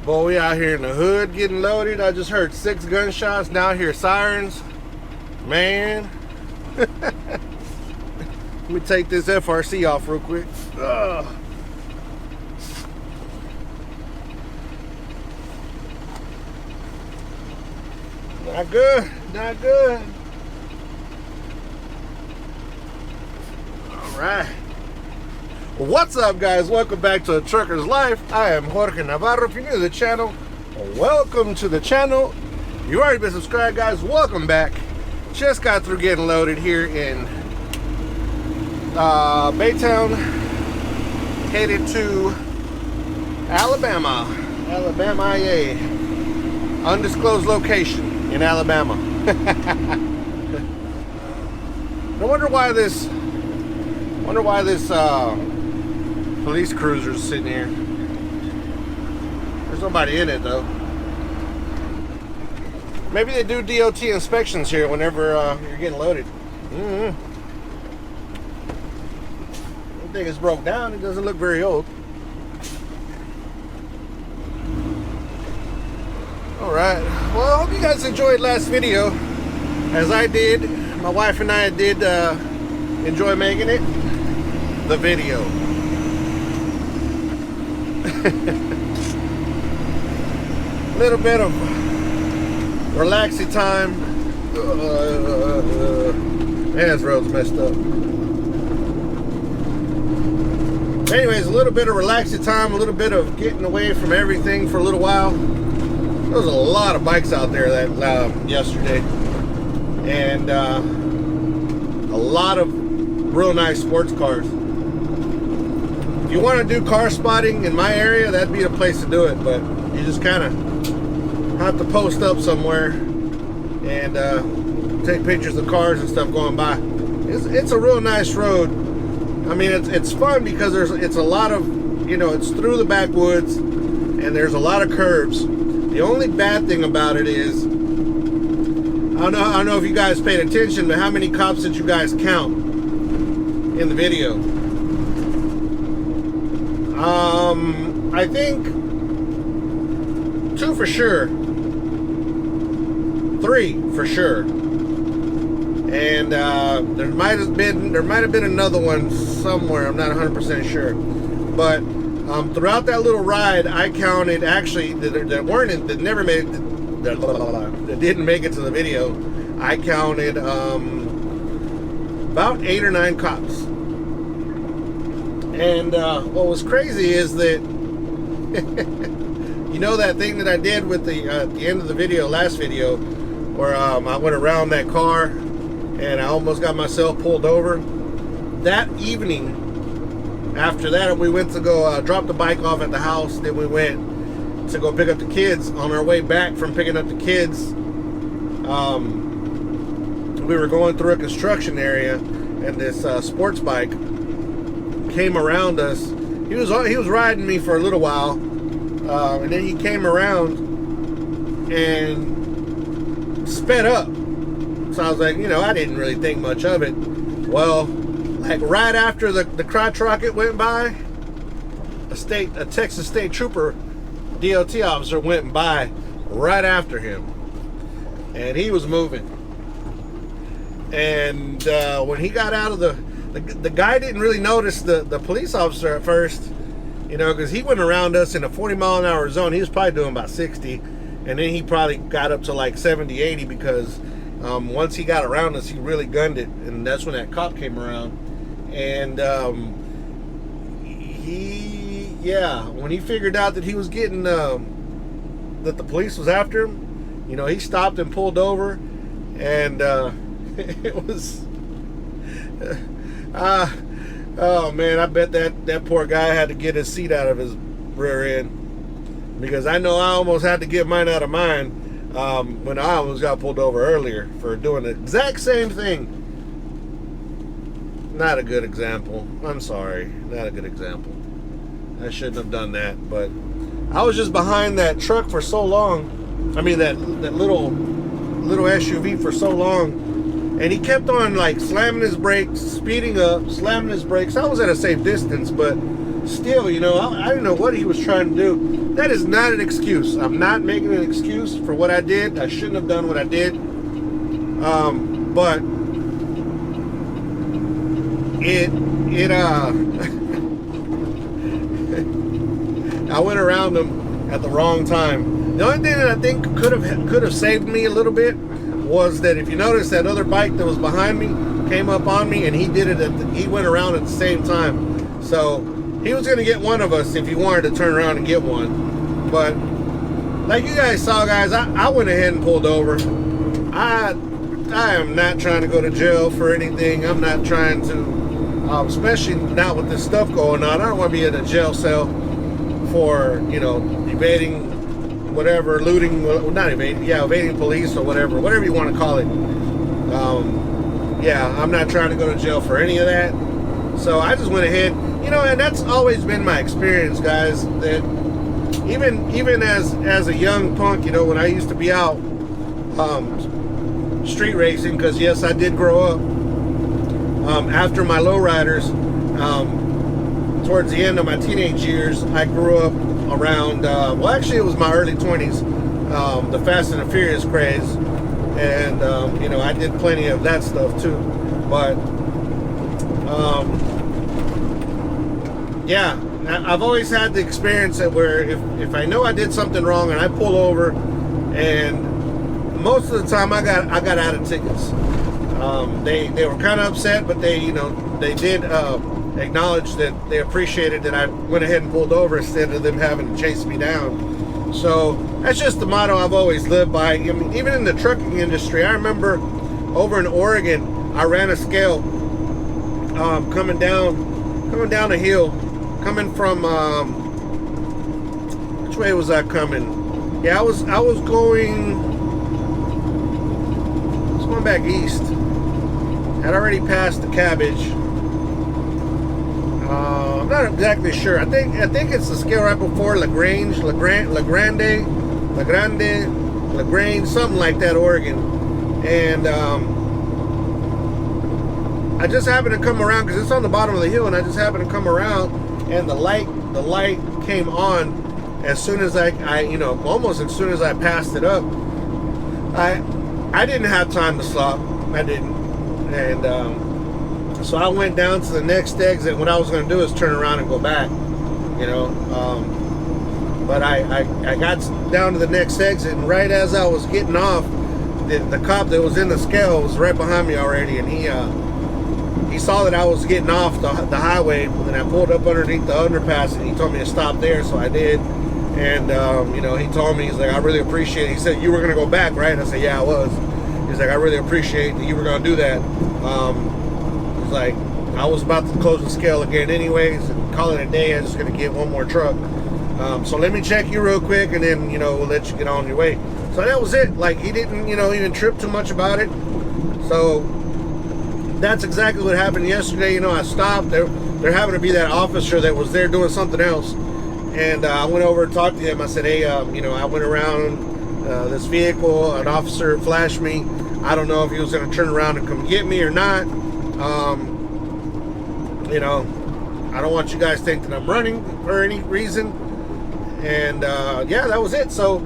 Boy, we out here in the hood getting loaded. I just heard 6 gunshots. Now I hear sirens. Man. Let me take this FRC off real quick. Ugh. Not good. Not good. All right. What's up, guys? Welcome back to A Trucker's Life. I am Jorge Navarro. If you're new to the channel, welcome to the channel. You already been subscribed, guys. Welcome back. Just got through getting loaded here in Baytown, headed to Alabama. Alabama, yeah. Undisclosed location in Alabama. I wonder why this police cruiser's sitting here. There's nobody in it though. Maybe they do DOT inspections here whenever you're getting loaded. I think it's broke down. It doesn't look very old. Alright, well, I hope you guys enjoyed last video, as I did. My wife and I did enjoy making it. The video. A little bit of relaxing time. Man, this road's messed up. Anyways, a little bit of relaxing time, a little bit of getting away from everything for a little while. There was a lot of bikes out there that yesterday, and a lot of real nice sports cars. If you want to do car spotting in my area, that'd be the place to do it, but you just kind of have to post up somewhere and take pictures of cars and stuff going by. It's a real nice road. I mean, it's fun because it's a lot of, you know, it's through the backwoods and there's a lot of curves. The only bad thing about it is, I don't know if you guys paid attention, but how many cops did you guys count in the video? I think 2 for sure, 3 for sure, and there might have been another one somewhere. I'm not 100% sure, but throughout that little ride, I counted, actually, that didn't make it to the video. I counted about 8 or 9 cops. And what was crazy is that, you know, that thing that I did with the end of the video, last video, where I went around that car and I almost got myself pulled over. That evening, after that, we went to go drop the bike off at the house. Then we went to go pick up the kids. On our way back from picking up the kids, we were going through a construction area, and this sports bike came around us. He was riding me for a little while, and then he came around and sped up. So I was like, you know, I didn't really think much of it. Well, like right after the crotch rocket went by, a Texas State Trooper, DOT officer, went by right after him, and he was moving. And when he got out of the guy didn't really notice the police officer at first, you know, because he went around us in a 40-mile-an-hour zone. He was probably doing about 60, and then he probably got up to like 70, 80, because once he got around us, he really gunned it, and that's when that cop came around. And when he figured out that he was getting that the police was after him, you know, he stopped and pulled over, and it was oh man, I bet that poor guy had to get his seat out of his rear end, because I know I almost had to get mine out of mine when I almost got pulled over earlier for doing the exact same thing. Not a good example. I'm sorry. Not a good example. I shouldn't have done that, but I was just behind that truck for so long. I mean, that little SUV for so long, and he kept on like slamming his brakes, speeding up, slamming his brakes. I was at a safe distance, but still, you know, I didn't know what he was trying to do. That is not an excuse. I'm not making an excuse for what I did. I shouldn't have done what I did. But I went around him at the wrong time. The only thing that I think could have saved me a little bit was that if you notice, that other bike that was behind me came up on me, and he did it he went around at the same time. So he was going to get one of us if he wanted to turn around and get one. But like you guys saw, guys, I went ahead and pulled over. I am not trying to go to jail for anything. I'm not trying to, especially not with this stuff going on. I don't want to be in a jail cell for, you know, evading whatever, looting, well, not evading, yeah, evading police or whatever you want to call it. Yeah, I'm not trying to go to jail for any of that. So I just went ahead, you know, and that's always been my experience, guys, that even as a young punk, you know, when I used to be out street racing, because yes, I did grow up after my lowriders. Towards the end of my teenage years, I grew up around, well, actually it was my early 20s, the Fast and the Furious craze, and you know, I did plenty of that stuff too. But yeah, I've always had the experience that where if I know I did something wrong and I pull over, and most of the time I got out of tickets. They were kind of upset, but they, you know, they did acknowledge that they appreciated that I went ahead and pulled over instead of them having to chase me down. So that's just the motto I've always lived by. I mean, even in the trucking industry, I remember over in Oregon, I ran a scale coming down a hill, coming from which way was I coming? Yeah, I was going back east. Had already passed the Cabbage. I'm not exactly sure. I think it's the scale right before LaGrange, something like that, Oregon. And I just happened to come around because it's on the bottom of the hill, and I just happened to come around, and the light came on as soon as I you know, almost as soon as I passed it up. I didn't have time to stop. I didn't. And so I went down to the next exit. What I was going to do is turn around and go back, you know. But I got down to the next exit, and right as I was getting off, the cop that was in the scale was right behind me already, and he saw that I was getting off the highway, and I pulled up underneath the underpass, and he told me to stop there, so I did. And you know, he told me, he's like, I really appreciate it. He said, you were going to go back, right? I said, yeah, I was. He's like, I really appreciate that you were going to do that. He's like, I was about to close the scale again anyways and call it a day. I'm just going to get one more truck. So let me check you real quick, and then, you know, we'll let you get on your way. So that was it. Like, he didn't, you know, even trip too much about it. So that's exactly what happened yesterday. You know, I stopped. There happened to be that officer that was there doing something else. And I went over and talked to him. I said, hey, you know, I went around this vehicle. An officer flashed me. I don't know if he was going to turn around and come get me or not. You know, I don't want you guys to think that I'm running for any reason. And yeah, that was it. So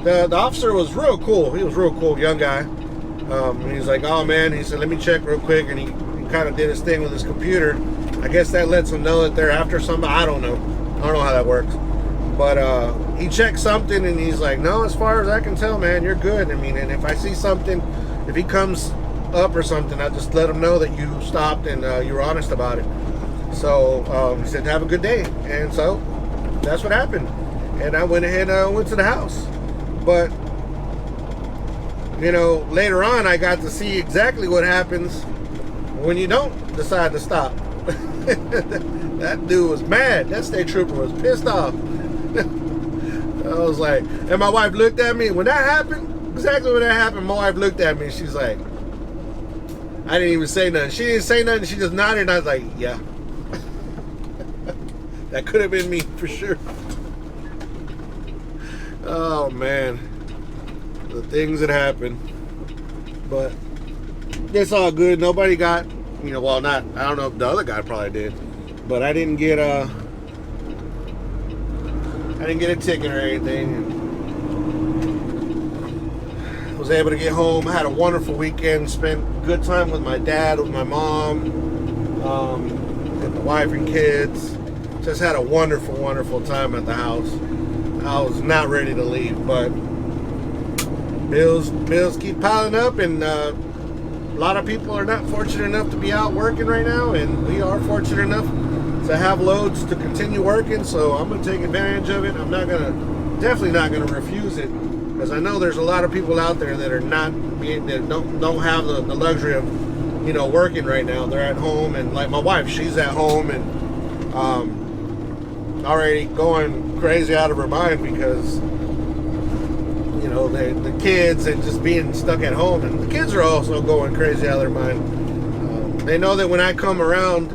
the officer was real cool. He was real cool, young guy. He's like, oh man, he said, let me check real quick. And he kind of did his thing with his computer. I guess that lets him know that they're after somebody. I don't know how that works. But he checked something, and he's like, no, as far as I can tell, man, you're good. I mean, and if I see something, if he comes up or something, I just let him know that you stopped and you were honest about it. So he said, have a good day. And so that's what happened. And I went ahead and went to the house. But, you know, later on, I got to see exactly what happens when you don't decide to stop. That dude was mad. That state trooper was pissed off. I was like, and my wife looked at me. When that happened, exactly when that happened, my wife looked at me. She's like, I didn't even say nothing. She didn't say nothing. She just nodded. And I was like, yeah. That could have been me for sure. Oh, man. The things that happened. But it's all good. Nobody got, you know, well, not, I don't know if the other guy probably did. But I didn't get I didn't get a ticket or anything. And was able to get home. I had a wonderful weekend. Spent good time with my dad, with my mom, with my wife and kids. Just had a wonderful, wonderful time at the house. I was not ready to leave, but bills keep piling up, and a lot of people are not fortunate enough to be out working right now, and we are fortunate enough to have loads to continue working. So I'm gonna take advantage of it. I'm definitely not gonna refuse it, because I know there's a lot of people out there that are that don't have the luxury of, you know, working right now. They're at home, and like my wife, she's at home and already going crazy out of her mind because, you know, the kids and just being stuck at home, and the kids are also going crazy out of their mind. They know that when I come around,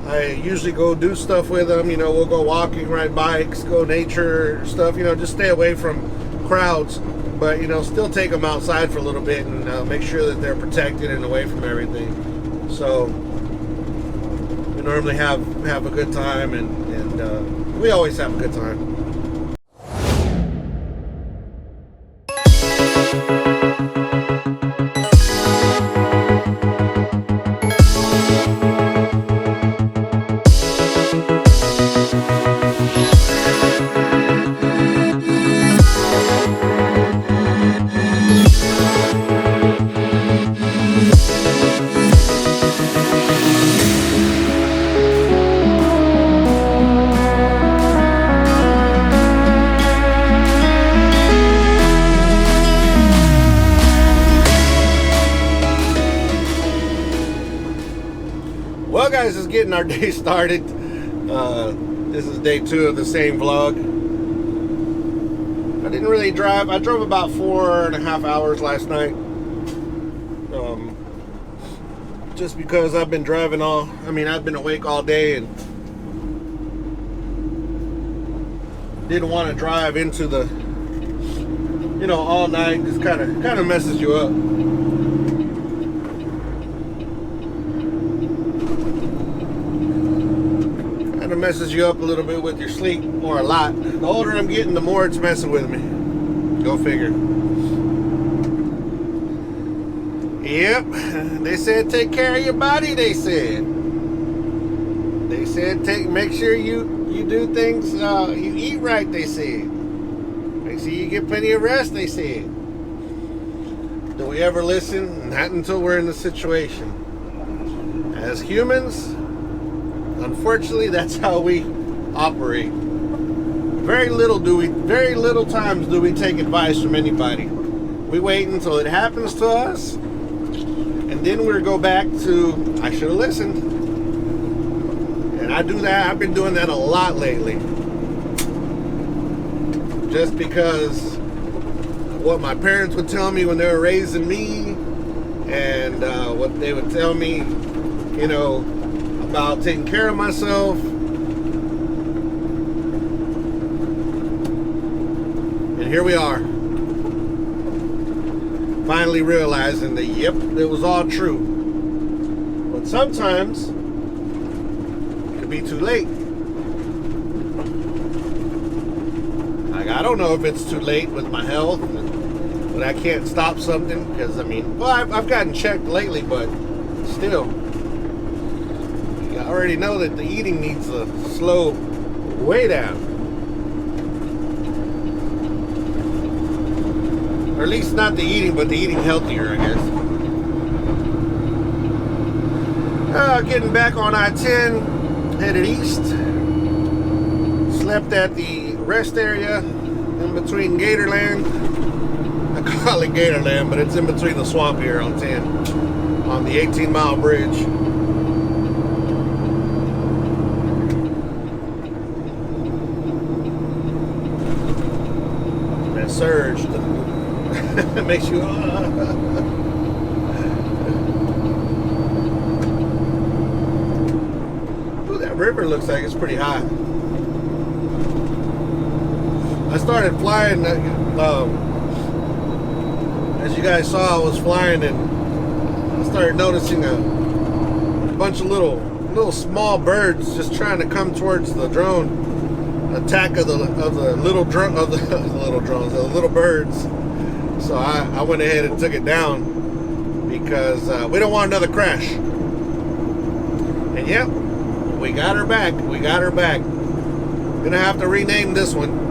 I usually go do stuff with them. You know, we'll go walking, ride bikes, go nature stuff, you know, just stay away from crowds, but, you know, still take them outside for a little bit and make sure that they're protected and away from everything. So we normally have a good time, and we always have a good time. Well, guys, it's getting our day started. This is day 2 of the same vlog. I didn't really drive. I drove about 4.5 hours last night. Just because I've been driving I've been awake all day and didn't want to drive into the, you know, all night. Just kind of messes you up. Messes you up a little bit with your sleep, or a lot. The older I'm getting, the more it's messing with me. Go figure. Yep, they said take care of your body. They said make sure you do things, you eat right. They said make sure you get plenty of rest. They said. Do we ever listen? Not until we're in the situation. As humans, unfortunately, that's how we operate. Very little times do we take advice from anybody. We wait until it happens to us, and then we go back to, I should have listened. And I do that. I've been doing that a lot lately. Just because what my parents would tell me when they were raising me, and what they would tell me, you know, about taking care of myself. And here we are, finally realizing that, yep, it was all true. But sometimes it could be too late. Like, I don't know if it's too late with my health, but I can't stop something, because I've gotten checked lately, but still, I already know that the eating needs to slow way down. Or at least not the eating, but the eating healthier, I guess. Getting back on I-10, headed east. Slept at the rest area in between Gatorland. I call it Gatorland, but it's in between the swamp here on 10, on the 18-mile bridge. Surge that makes you Ooh, that river looks like it's pretty high. I started flying, as you guys saw, I was flying, and I started noticing a bunch of little small birds just trying to come towards the drone. attack of the little drone of the little drones, the little birds. So I went ahead and took it down because we don't want another crash. And yep, we got her back. We got her back. Gonna have to rename this one.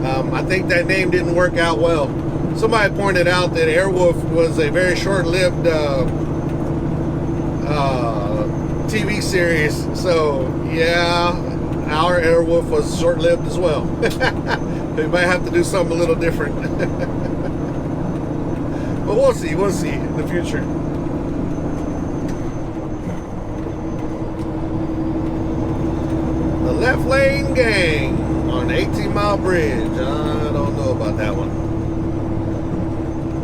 I think that name didn't work out well. Somebody pointed out that Airwolf was a very short-lived TV series. So yeah, our Airwolf was short-lived as well. We might have to do something a little different. But we'll see in the future. The Left Lane Gang on 18-mile bridge. I don't know about that one.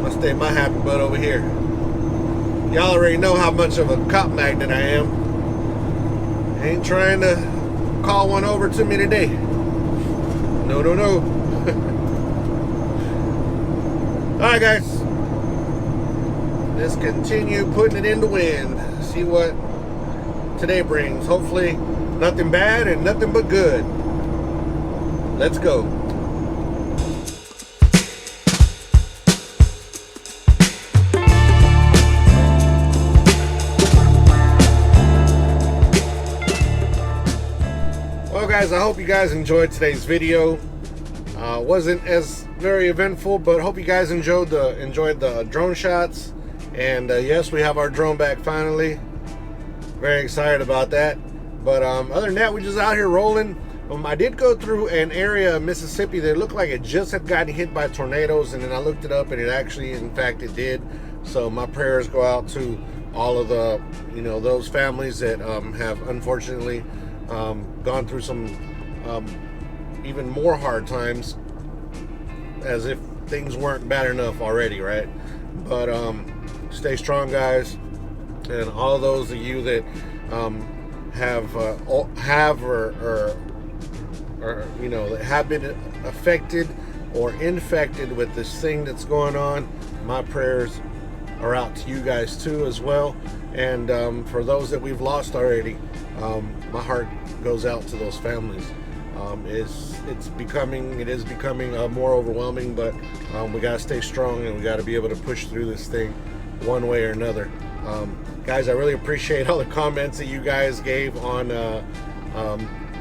I'll stay my happy butt over here. Y'all already know how much of a cop magnet I am. Ain't trying to call one over to me today. No, no, no. Alright, guys. Let's continue putting it in the wind. See what today brings. Hopefully, nothing bad and nothing but good. Let's go. Well, guys, I hope you guys enjoyed today's video. Wasn't as very eventful, but hope you guys enjoyed the drone shots. And yes, we have our drone back finally. Very excited about that. But other than that, we're just out here rolling. I did go through an area of Mississippi that looked like it just had gotten hit by tornadoes, and then I looked it up, and it actually, in fact, it did. So my prayers go out to all of the, those families that have unfortunately gone through some even more hard times, as if things weren't bad enough already, right? But stay strong, guys, and all of those of you that have been affected or infected with this thing that's going on, my prayers are out to you guys too as well. And for those that we've lost already, my heart goes out to those families. It is becoming more overwhelming, but we gotta stay strong, and we gotta be able to push through this thing one way or another. Guys, I really appreciate all the comments that you guys gave on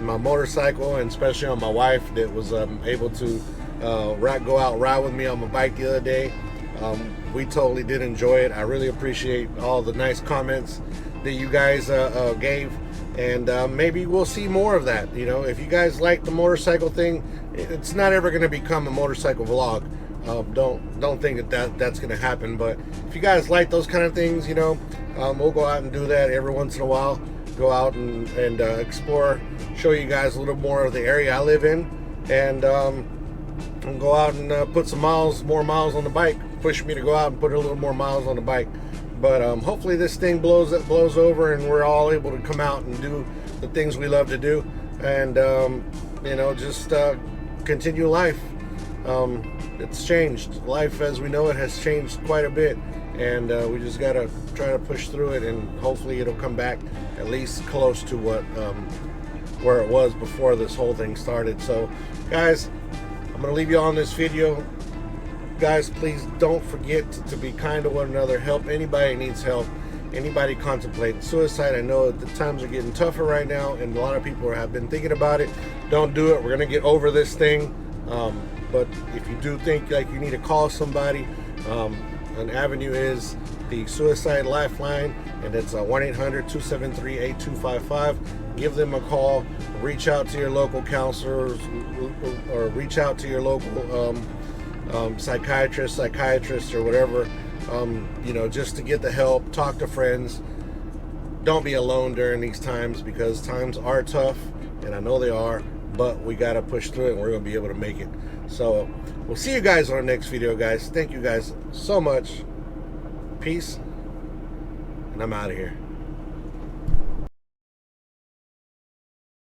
my motorcycle, and especially on my wife that was able to go out ride with me on my bike the other day. We totally did enjoy it. I really appreciate all the nice comments that you guys gave, and maybe we'll see more of that. If you guys like the motorcycle thing, it's not ever going to become a motorcycle vlog. Don't think that's going to happen, but if you guys like those kind of things, we'll go out and do that every once in a while. Go out and explore, show you guys a little more of the area I live in, and go out and put some more miles on the bike. Push me to go out and put a little more miles on the bike. But hopefully this thing blows over, and we're all able to come out and do the things we love to do, and just continue life. It's changed. Life as we know it has changed quite a bit, and we just gotta try to push through it, and hopefully it'll come back at least close to what where it was before this whole thing started. So guys, I'm gonna leave you on this video. Guys, please don't forget to be kind to one another. Help anybody who needs help. Anybody contemplating suicide. I know that the times are getting tougher right now, and a lot of people have been thinking about it. Don't do it. We're gonna get over this thing. But if you do think like you need to call somebody, an avenue is the Suicide Lifeline, and it's 1-800-273-8255. Give them a call. Reach out to your local counselors, or reach out to your local psychiatrist, or whatever, just to get the help. Talk to friends. Don't be alone during these times, because times are tough, and I know they are, but we got to push through it, and we're going to be able to make it. So we'll see you guys on our next video, guys. Thank you guys so much. Peace, and I'm out of here.